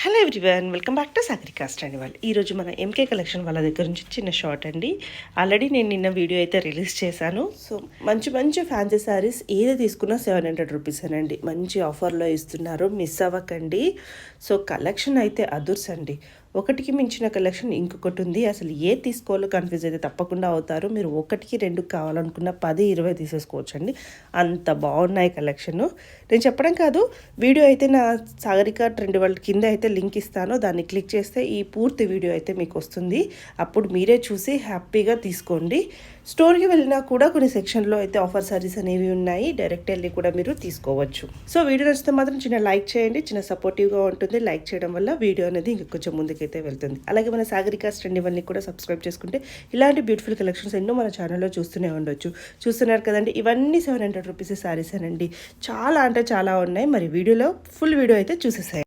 Hello everyone, welcome back to Sagarika study వాళ్ళు. ఈరోజు మన ఎంకే కలెక్షన్ వాళ్ళ దగ్గర నుంచి చిన్న షార్ట్ అండి. ఆల్రెడీ నేను నిన్న వీడియో అయితే రిలీజ్ చేశాను. సో మంచి మంచి ఫ్యాన్సీ శారీస్ ఏది తీసుకున్నా 700 రూపీస్ అండి. మంచి ఆఫర్లో ఇస్తున్నారు, మిస్ అవ్వకండి. సో కలెక్షన్ అయితే అదుర్స్ అండి. ఒకటికి మించిన కలెక్షన్ ఇంకొకటి ఉంది. అసలు ఏ తీసుకోవాలో కన్ఫ్యూజ్ అయితే తప్పకుండా అవుతారు. మీరు ఒకటికి రెండు కావాలనుకున్న 10-20 తీసేసుకోవచ్చు అండి. అంత బాగున్నాయి కలెక్షను. నేను చెప్పడం కాదు, వీడియో అయితే నా సాగరిక ట్రెండ్ వరల్డ్ కింద అయితే లింక్ ఇస్తాను. దాన్ని క్లిక్ చేస్తే ఈ పూర్తి వీడియో అయితే మీకు వస్తుంది. అప్పుడు మీరే చూసి హ్యాపీగా తీసుకోండి. స్టోర్కి వెళ్ళినా కూడా కొన్ని సెక్షన్లో అయితే ఆఫర్ సారీస్ అనేవి ఉన్నాయి. డైరెక్ట్ వెళ్ళి కూడా మీరు తీసుకోవచ్చు. సో వీడియో నచ్చితే మాత్రం చిన్న లైక్ చేయండి. చిన్న సపోర్టివ్గా ఉంటుంది. లైక్ చేయడం వల్ల వీడియో అనేది ఇంకా కొంచెం ముందుకైతే వెళ్తుంది. అలాగే మన సాగరికా ట్రెండ్ ఇవన్నీ కూడా సబ్స్క్రైబ్ చేసుకుంటే ఇలాంటి బ్యూటిఫుల్ కలెక్షన్స్ ఎన్నో మన ఛానల్లో చూస్తూనే ఉండొచ్చు. చూస్తున్నారు కదండి, ఇవన్నీ 700 రూపీస్ సారీస్ అనండి. చాలా అంటే చాలా ఉన్నాయి. మరి వీడియోలో ఫుల్ వీడియో అయితే చూసేసాయి.